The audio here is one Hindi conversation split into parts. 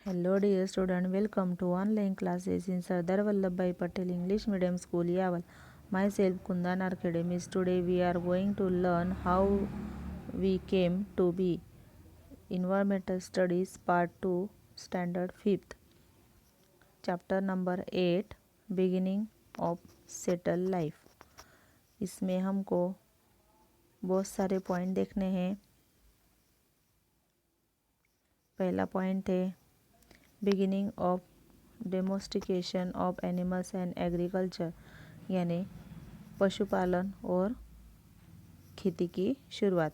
Hello dear student, welcome to online classes in Sardar Vallabhbhai Patel English Medium School, Yaval. Myself Kundan Academies. Today we are going to learn how we came to be. Environmental Studies Part 2, Standard 5th. Chapter number 8, Beginning of Settled Life. इसमें हमको बहुत सारे पॉइंट देखने हैं। पहला पॉइंट है beginning of domestication of animals and agriculture, यानी पशुपालन और खेती की शुरुआत।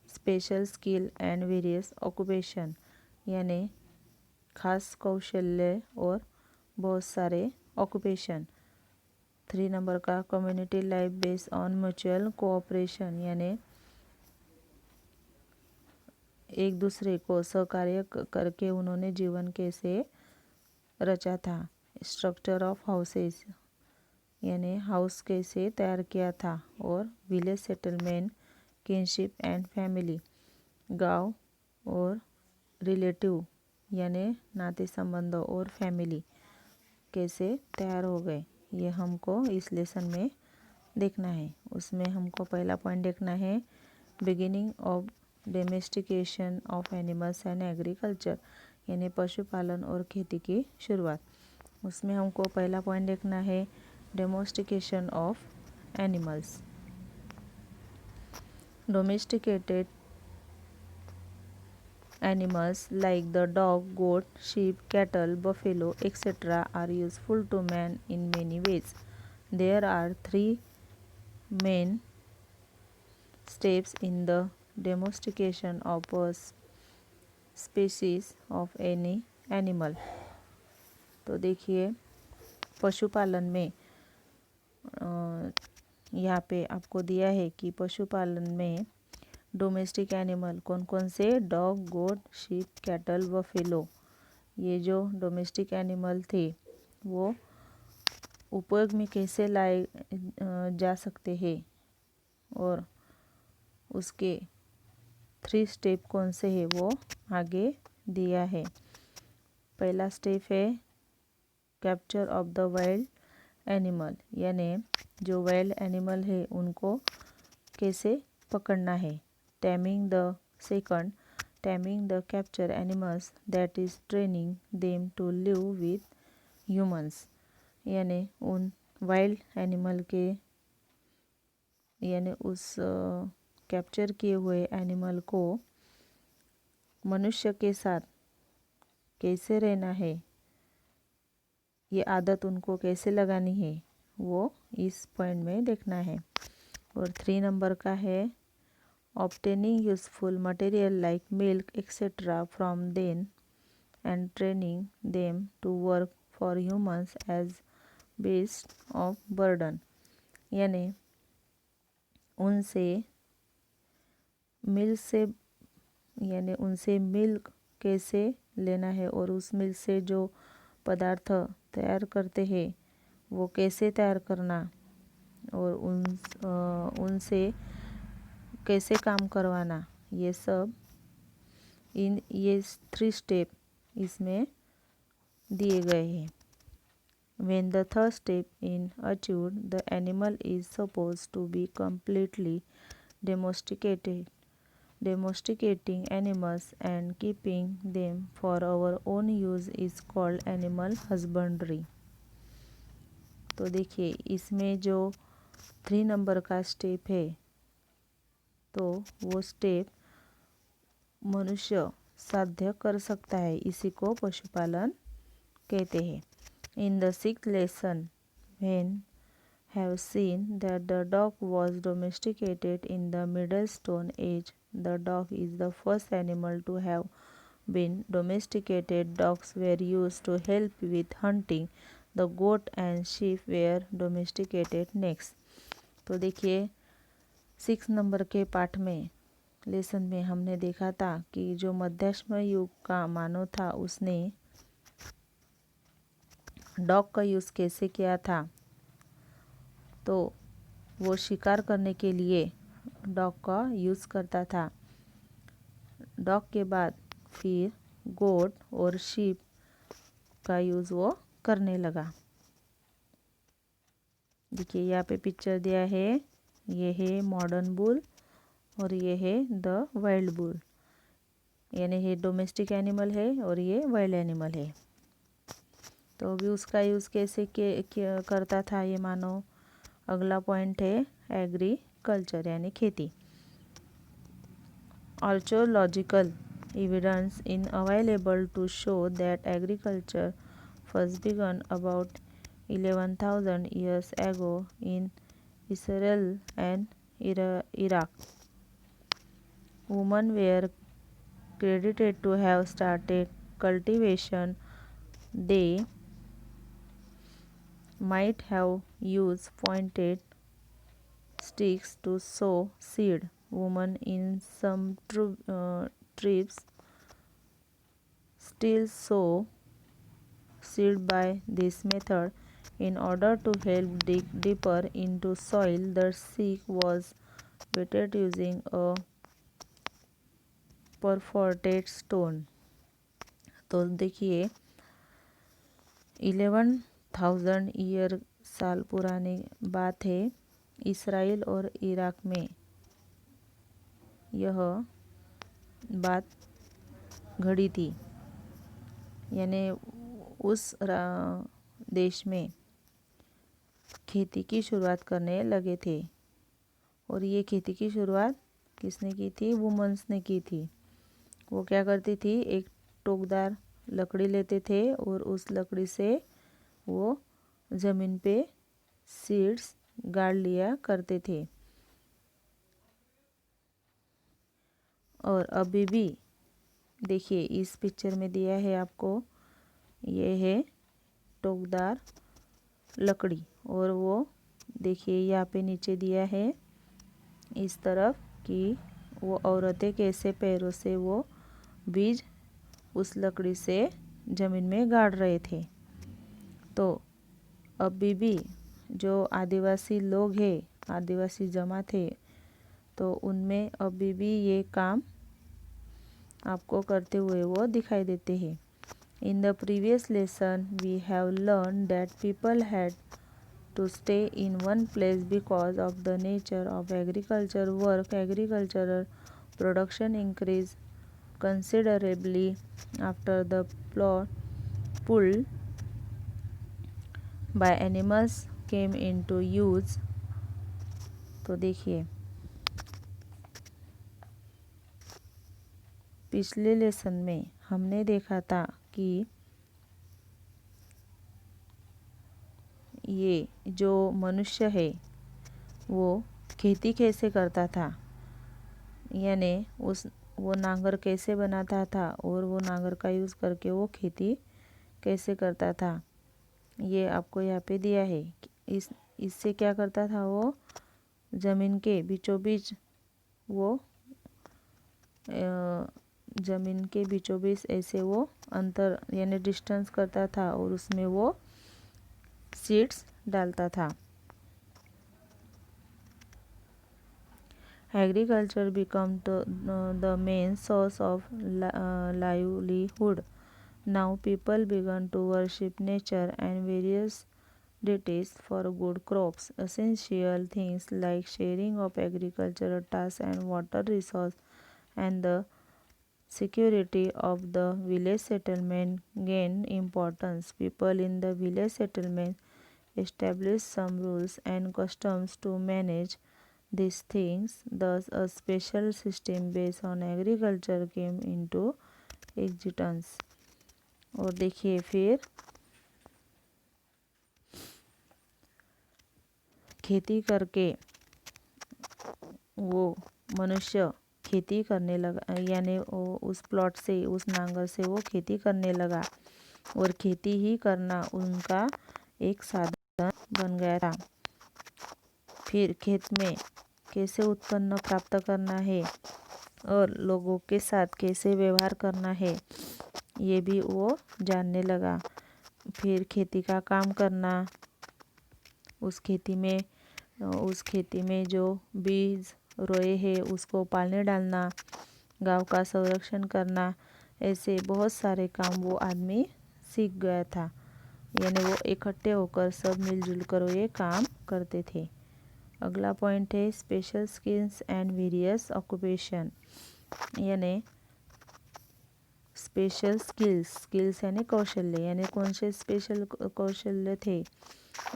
Special skill and various occupation, यानी खास कौशल्य और बहुत सारे ऑक्यूपेशन। 3 नंबर का community life based on mutual cooperation, यानी एक दूसरे को सहकार्य करके उन्होंने जीवन कैसे रचा था। स्ट्रक्चर ऑफ हाउसेस, यानी हाउस कैसे तैयार किया था। और village settlement, kinship and family, गांव और रिलेटिव, यानी नाते संबंधों और फैमिली कैसे तैयार हो गए, ये हमको इस लेसन में देखना है। उसमें हमको पहला पॉइंट देखना है beginning of domestication of animals and agriculture, यानी पशुपालन और खेती की शुरुआत। उसमें हमको पहला पॉइंट देखना है domestication of animals. Domesticated animals like the dog, goat, sheep, cattle, buffalo, etc. are useful to man in many ways. There are 3 main steps in the domestication of a species of any animal. तो देखिए पशुपालन में यहाँ पे आपको दिया है कि पशुपालन में डोमेस्टिक एनिमल कौन कौन से, डॉग, गोट, शीप, कैटल, बफेलो, ये जो डोमेस्टिक एनिमल थे वो उपयोग में कैसे लाए जा सकते हैं और उसके 3 स्टेप कौन से हैं वो आगे दिया है। पहला स्टेप है capture of the wild animal, यानी जो वाइल्ड एनिमल है उनको कैसे पकड़ना है। Taming the second, taming the captured animals, that is training them to live with humans, यानी उन वाइल्ड एनिमल के, यानी उस कैप्चर किए हुए एनिमल को मनुष्य के साथ कैसे रहना है, ये आदत उनको कैसे लगानी है, वो इस पॉइंट में देखना है। और 3 नंबर का है obtaining useful material like milk etc. from them and training them to work for humans as beasts of burden, यानी उनसे मिल्क कैसे लेना है और उस मिल्क से जो पदार्थ तैयार करते हैं वो कैसे तैयार करना और उनसे कैसे काम करवाना, ये सब ये 3 स्टेप इसमें दिए गए हैं। When the third step is achieved, the animal is supposed to be completely domesticated. Domesticating animals and keeping them for our own use is called animal husbandry. तो देखिए इसमें जो 3 नंबर का स्टेप है तो वो स्टेप मनुष्य साध्य कर सकता है, इसी को पशुपालन कहते हैं। In the 6th lesson when have seen that the dog was domesticated in the middle stone age. The dog is the first animal to have been domesticated. Dogs were used to help with hunting. The goat and sheep were domesticated next. तो देखिए 6 नंबर के पाठ में लेसन में हमने देखा था कि जो मध्यस्म युग का मानव था उसने डॉग का यूज़ कैसे किया था। तो वो शिकार करने के लिए डॉग का यूज़ करता था। डॉग के बाद फिर गोट और शीप का यूज़ वो करने लगा। देखिए यहाँ पे पिक्चर दिया है, ये है मॉडर्न बुल और ये है द वाइल्ड बुल, यानी ये डोमेस्टिक एनिमल है और ये वाइल्ड एनिमल है। तो अभी उसका यूज़ कैसे करता था ये मानो। अगला पॉइंट है एग्रीकल्चर यानी खेती। Archaeological evidence is available to show that agriculture first began about 11,000 years ago in Israel and Iraq. Women were credited to have started cultivation. They might have used pointed sticks to sow seed. Women in some tribes still sow seed by this method. In order to help dig deeper into soil, the seed was wetted using a perforated stone. तो देखिए 11,000 ईयर साल पुरानी बात है। इसराइल और इराक में यह बात घड़ी थी, यानी उस देश में खेती की शुरुआत करने लगे थे। और ये खेती की शुरुआत किसने की थी? वुमेन्स ने की थी। वो क्या करती थी, एक टोकदार लकड़ी लेते थे और उस लकड़ी से वो ज़मीन पे सीड्स गाड़ लिया करते थे। और अभी भी देखिए इस पिक्चर में दिया है आपको, ये है टोकदार लकड़ी और वो देखिए यहाँ पे नीचे दिया है इस तरफ कि वो औरतें कैसे पैरों से वो बीज उस लकड़ी से ज़मीन में गाड़ रहे थे। तो अभी भी जो आदिवासी लोग हैं, आदिवासी जमात है, तो उनमें अभी भी ये काम आपको करते हुए वो दिखाई देते हैं। In the previous lesson, we have learned that people had to stay in one place because of the nature of agriculture work. Agricultural production increased considerably after the plot pulled by animals came into use. तो देखिए पिछले लेसन में हमने देखा था कि ये जो मनुष्य है वो खेती कैसे करता था, यानी वो नांगर कैसे बनाता था और वो नांगर का यूज़ करके वो खेती कैसे करता था, ये आपको यहाँ पे दिया है। इससे क्या करता था, वो ज़मीन के बीचों बीच वो ज़मीन के बीचों बीच ऐसे वो अंतर यानी डिस्टेंस करता था और उसमें वो सीड्स डालता था। Agriculture became the main source of livelihood. Now people began to worship nature and various deities for good crops. Essential things like sharing of agricultural tasks and water resource and the security of the village settlement gained importance. People in the village settlement established some rules and customs to manage these things. Thus, a special system based on agriculture came into existence. और देखिए फिर खेती करके वो मनुष्य खेती करने लगा, यानी उस प्लॉट से उस नांगर से वो खेती करने लगा और खेती ही करना उनका एक साधन बन गया था। फिर खेत में कैसे उत्पन्न प्राप्त करना है और लोगों के साथ कैसे व्यवहार करना है ये भी वो जानने लगा। फिर खेती का काम करना, उस खेती में जो बीज रोए हैं उसको पालने डालना, गांव का संरक्षण करना, ऐसे बहुत सारे काम वो आदमी सीख गया था, यानी वो इकट्ठे होकर सब मिलजुल कर वो ये काम करते थे। अगला पॉइंट है special skills and various occupation, यानी स्पेशल स्किल्स यानी कौशल्य, यानी कौन से स्पेशल कौशल्य थे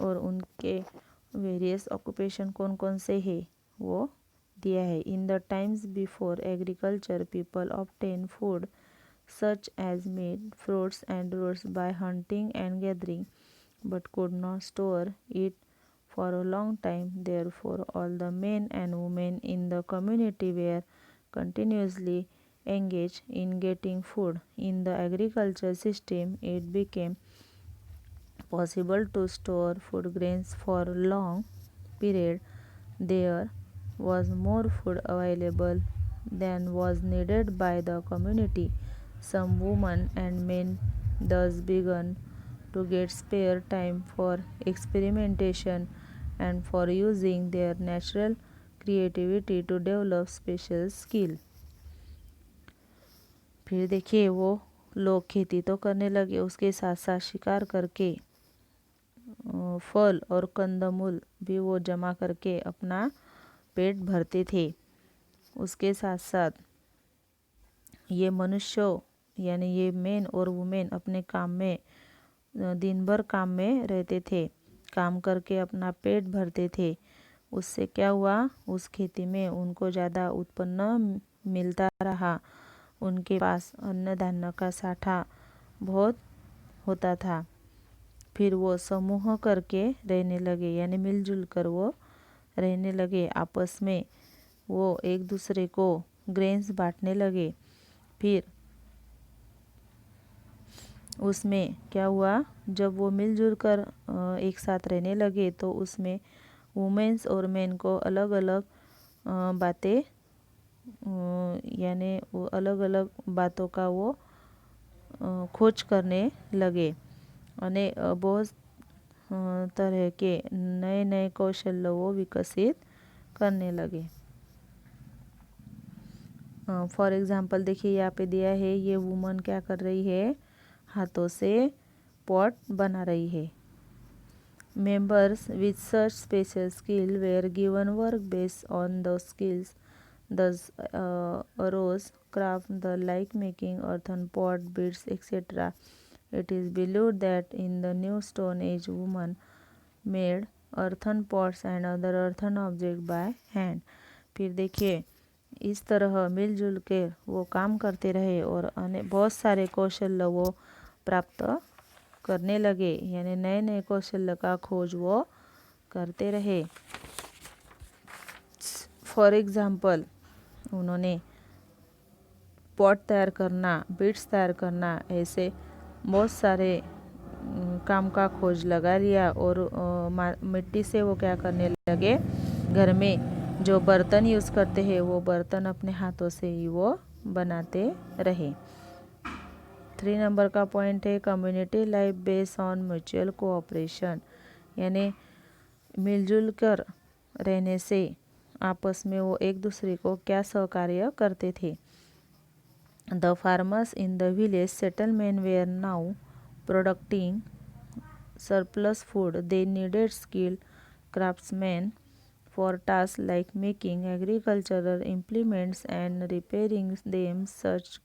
और उनके वेरियस ऑक्यूपेशन कौन कौन से है वो दिया है। In the times before agriculture people obtain food such as meat, fruits and roots by hunting and gathering, but could not store it for a long time. Therefore, all the men and women in the community were continuously engaged in getting food. In the agriculture system, it became possible to store food grains for a long period. There was more food available than was needed by the community. Some women and men thus began to get spare time for experimentation and for using their natural creativity to develop special skill. फिर देखिए वो लोग खेती तो करने लगे, उसके साथ साथ शिकार करके फल और कंदमूल भी वो जमा करके अपना पेट भरते थे। उसके साथ साथ ये मनुष्यों यानी ये मेन और वुमेन अपने काम में दिन भर काम में रहते थे, काम करके अपना पेट भरते थे। उससे क्या हुआ, उस खेती में उनको ज़्यादा उत्पन्न मिलता रहा, उनके पास अन्न धान्य का साठा बहुत होता था। फिर वो समूह करके रहने लगे, यानी मिलजुल कर वो रहने लगे आपस में, वो एक दूसरे को ग्रेन्स बांटने लगे। फिर उसमें क्या हुआ, जब वो मिलजुल कर एक साथ रहने लगे तो उसमें वुमेन्स और मेन को अलग अलग बातें यानी वो अलग अलग बातों का वो खोज करने लगे, અને बहुत तरह के नए नए कौशल वो विकसित करने लगे। फॉर एग्जांपल देखिए यहाँ पे दिया है, ये वुमन क्या कर रही है, हाथों से पॉट बना रही है। Members with such special skill were given work based on the skills thus arose craft the like making earthen pot, beads, etc. It is believed that in the new stone age women made earthen pots and other earthen objects by hand. फिर देखिए इस तरह मिलजुल के वो काम करते रहे और बहुत सारे कौशल वो प्राप्त करने लगे, यानी नए नए कौशल का खोज वो करते रहे। फॉर एग्जाम्पल उन्होंने पॉट तैयार करना, बीड्स तैयार करना, ऐसे बहुत सारे काम का खोज लगा लिया और मिट्टी से वो क्या करने लगे, घर में जो बर्तन यूज़ करते हैं वो बर्तन अपने हाथों से ही वो बनाते रहे। 3 नंबर का पॉइंट है community life based on mutual cooperation, यानी मिलजुल कर रहने से आपस में वो एक दूसरे को क्या सहकार्य करते थे। The farmers in the village settlement were now producing surplus food. They needed skilled craftsmen for tasks like making agricultural implements and repairing them. Such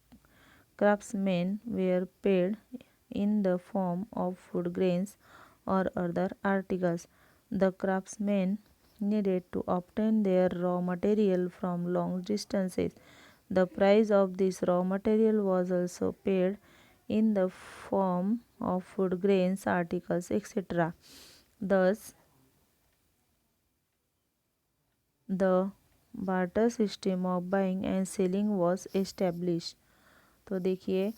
craftsmen were paid in the form of food grains or other articles. The craftsmen needed to obtain their raw material from long distances. The price of this raw material was also paid in the form of food grains, articles, etc. Thus, the barter system of buying and selling was established. तो देखिए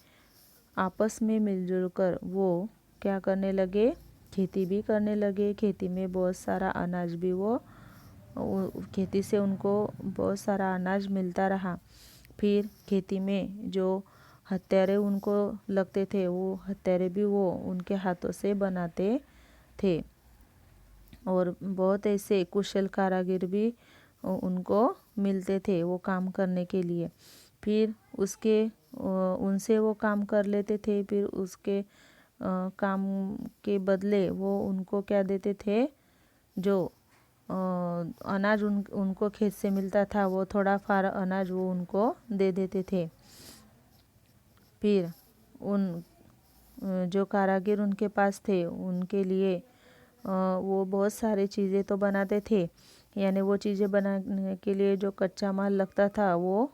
आपस में मिलजुल कर वो क्या करने लगे, खेती भी करने लगे। खेती में बहुत सारा अनाज भी वो खेती से उनको बहुत सारा अनाज मिलता रहा। फिर खेती में जो हत्यारे उनको लगते थे वो हत्यारे भी वो उनके हाथों से बनाते थे और बहुत ऐसे कुशल कारीगर भी उनको मिलते थे वो काम करने के लिए। फिर उसके उनसे वो काम कर लेते थे, फिर उसके काम के बदले वो उनको क्या देते थे, जो अनाज उनको खेत से मिलता था वो थोड़ा फार अनाज वो उनको दे देते थे। फिर उन जो कारागिर उनके पास थे उनके लिए वो बहुत सारी चीज़ें तो बनाते थे, यानी वो चीज़ें बनाने के लिए जो कच्चा माल लगता था वो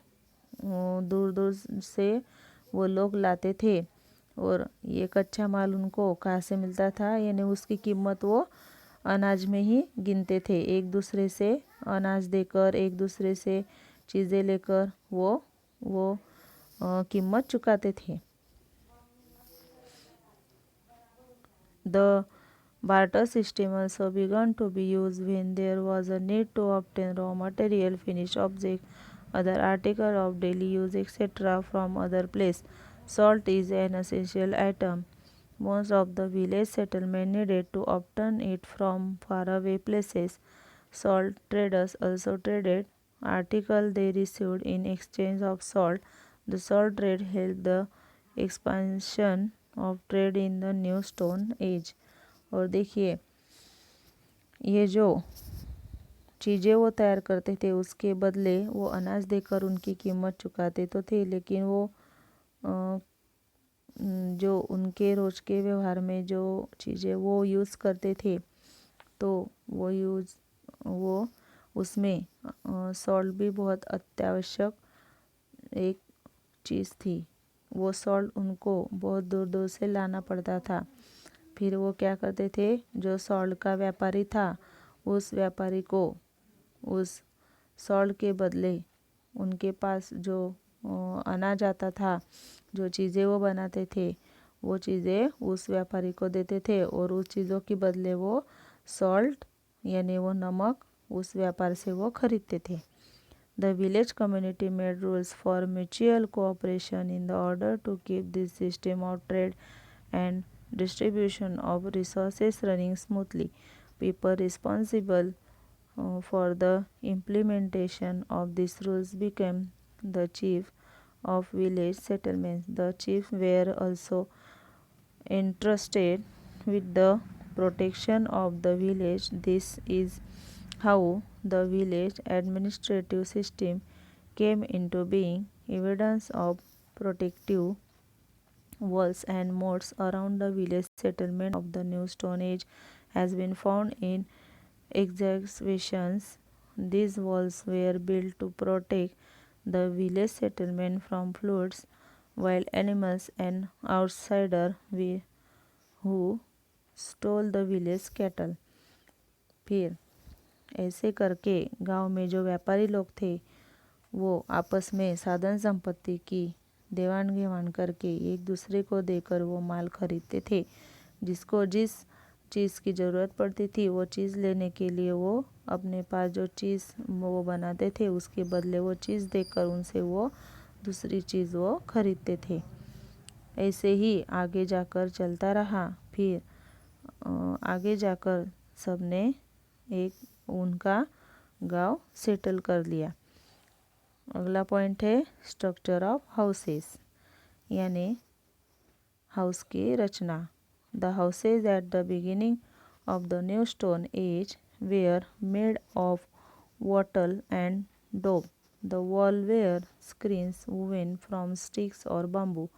दूर दूर से वो लोग लाते थे। और ये कच्चा माल उनको कहाँ से मिलता था, यानी उसकी कीमत वो अनाज में ही गिनते थे। एक दूसरे से अनाज देकर, एक दूसरे से चीज़ें लेकर वो कीमत चुकाते थे। The barter system also began to be used when there was a need to obtain raw material, finished object, other article of daily use, etc. from other place. Salt is an essential item. Most of the village settlement needed to obtain it from faraway places. Salt traders also traded articles they received in exchange of salt. The salt trade helped the expansion of trade in the New Stone Age. और देखिए ये जो चीज़ें वो तैयार करते थे उसके बदले वो अनाज देकर उनकी कीमत चुकाते तो थे, लेकिन वो जो उनके रोज के व्यवहार में जो चीज़ें वो यूज़ करते थे तो वो उसमें सॉल्ट भी बहुत अत्यावश्यक एक चीज़ थी। वो सॉल्ट उनको बहुत दूर दूर से लाना पड़ता था। फिर वो क्या करते थे, जो सॉल्ट का व्यापारी था उस व्यापारी को उस सॉल्ट के बदले उनके पास जो अनाज आता था, जो चीज़ें वो बनाते थे वो चीज़ें उस व्यापारी को देते थे और उस चीज़ों के बदले वो सॉल्ट यानी वो नमक उस व्यापार से वो खरीदते थे। The village community made rules for mutual cooperation in the order to keep this system of trade and distribution of resources running smoothly. People responsible for the implementation of these rules became the chief of village settlements. The chiefs were also entrusted with the protection of the village. This is how the village administrative system came into being. Evidence of protective walls and moats around the village settlement of the New Stone Age has been found in excavations. These walls were built to protect the village settlement from floods, wild animals, and outsiders who stole the village cattle. फिर ऐसे करके गांव में जो व्यापारी लोग थे वो आपस में साधन संपत्ति की देवान घेवान करके एक दूसरे को देकर वो माल खरीदते थे। जिसको जिस चीज़ की ज़रूरत पड़ती थी वो चीज़ लेने के लिए वो अपने पास जो चीज़ वो बनाते थे उसके बदले वो चीज़ देकर उनसे वो दूसरी चीज़ वो खरीदते थे। ऐसे ही आगे जाकर चलता रहा। फिर आगे जाकर सबने एक उनका गांव सेटल कर लिया। अगला पॉइंट है स्ट्रक्चर ऑफ हाउसेस, यानी हाउस की रचना। The houses at the beginning of the new stone age were made of wattle and daub. The wall were screens woven from sticks or bamboo,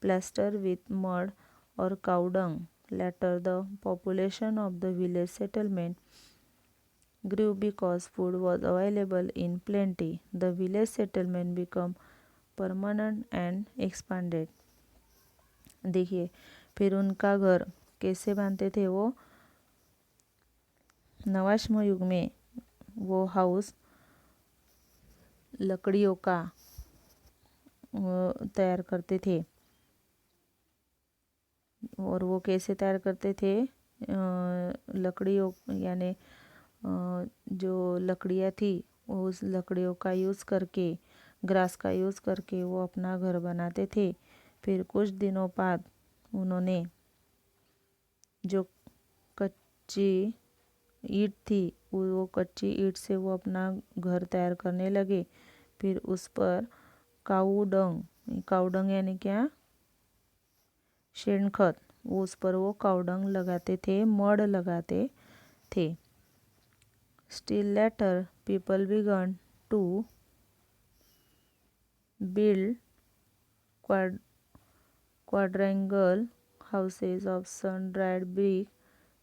plastered with mud or cow dung. Later, the population of the village settlement grew because food was available in plenty. The village settlement became permanent and expanded. देखिए फिर उनका घर कैसे बांधते थे वो, नवाश्म युग में वो हाउस लकड़ियों का तैयार करते थे। और वो कैसे तैयार करते थे, लकड़ियों यानी जो लकड़ियाँ थी उस लकड़ियों का यूज़ करके, ग्रास का यूज़ करके वो अपना घर बनाते थे। फिर कुछ दिनों बाद उन्होंने जो कच्ची ईंट थी वो कच्ची ईंट से वो अपना घर तैयार करने लगे। फिर उस पर काऊ डंग यानी क्या, शेणखत, उस पर वो काउडंग लगाते थे, मड लगाते थे। Still later, people began to build quadrangular houses of sun-dried brick.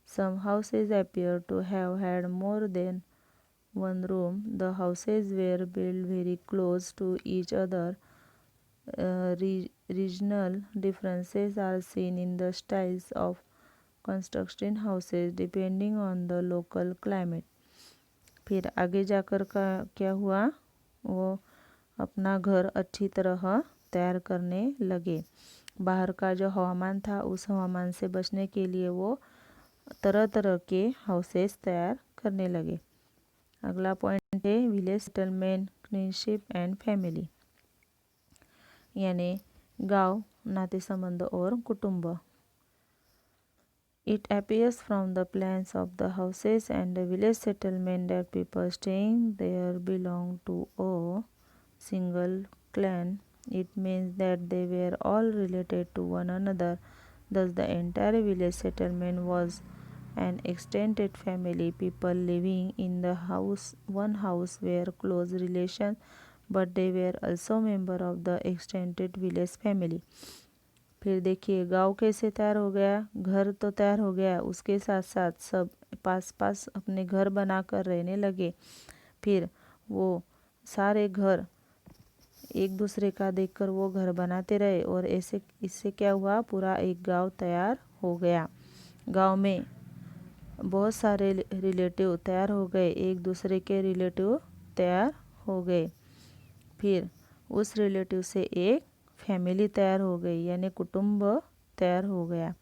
Some houses appear to have had more than one room. The houses were built very close to each other. Regional differences are seen in the styles of construction houses depending on the local climate. फिर आगे जाकर का क्या हुआ, वो अपना घर अच्छी तरह तैयार करने लगे। बाहर का जो हवामान था उस हवामान से बचने के लिए वो तरह तरह के हाउसेस तैयार करने लगे। अगला पॉइंट है village settlement, kinship and family, यानी गांव, नाते संबंध और कुटुंब। It appears from the plans of the houses and the village settlement that people staying there belong to a single clan. It means that they were all related to one another. Thus, the entire village settlement was an extended family. People living in the house, one house, were close relations, but they were also members of the extended village family. फिर देखिए गांव कैसे तैयार हो गया, घर तो तैयार हो गया, उसके साथ साथ सब पास पास अपने घर बनाकर रहने लगे। फिर वो सारे घर एक दूसरे का देखकर वो घर बनाते रहे और ऐसे इससे क्या हुआ, पूरा एक गांव तैयार हो गया। गांव में बहुत सारे रिलेटिव तैयार हो गए, एक दूसरे के रिलेटिव तैयार हो गए। फिर उस रिलेटिव से एक फैमिली तैयार हो गई, यानी कुटुंब तैयार हो गया।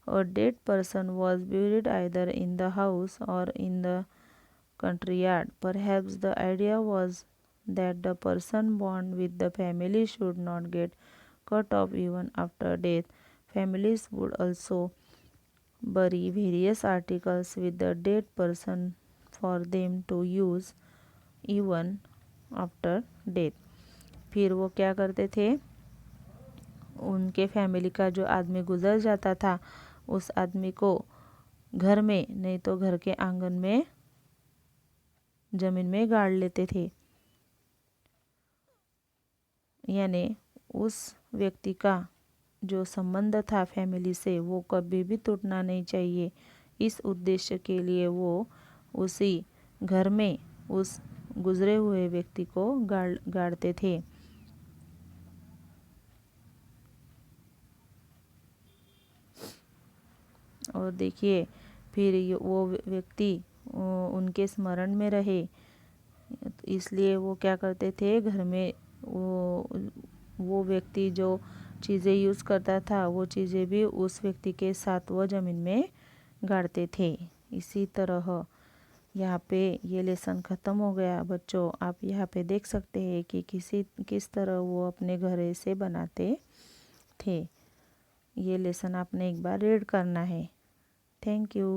और dead person was buried either in the house और in the country yard. Perhaps the idea was that the person born with the family should not get cut off even after death. Families would also bury various articles with the dead person for them to use even after death. फिर वो क्या करते थे, उनके फैमिली का जो आदमी गुजर जाता था उस आदमी को घर में नहीं तो घर के आंगन में जमीन में गाड़ लेते थे, यानी उस व्यक्ति का जो संबंध था फैमिली से वो कभी भी टूटना नहीं चाहिए। इस उद्देश्य के लिए वो उसी घर में उस गुजरे हुए व्यक्ति को गाड़ते थे। और देखिए फिर वो व्यक्ति उनके स्मरण में रहे, इसलिए वो क्या करते थे, घर में वो व्यक्ति जो चीज़ें यूज़ करता था वो चीज़ें भी उस व्यक्ति के साथ वो ज़मीन में गाड़ते थे। इसी तरह यहाँ पे ये लेसन ख़त्म हो गया। बच्चों आप यहाँ पे देख सकते हैं कि किस तरह वो अपने घर से बनाते थे। ये लेसन आपने एक बार रीड करना है। Thank you.